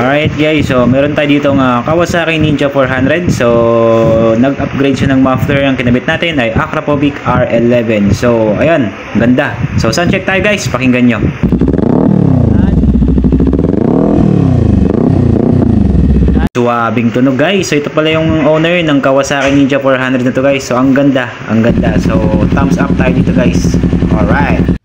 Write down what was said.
Alright guys, so meron tayo dito ng Kawasaki Ninja 400. So nag-upgrade siya ng muffler. Ang kinabit natin ay Akrapovic R11. So ayan, ganda. So sound check tayo guys, pakinggan nyo. Suwabing tunog guys. So ito pala yung owner ng Kawasaki Ninja 400 na to guys. So ang ganda, ang ganda. So thumbs up tayo dito guys. Alright.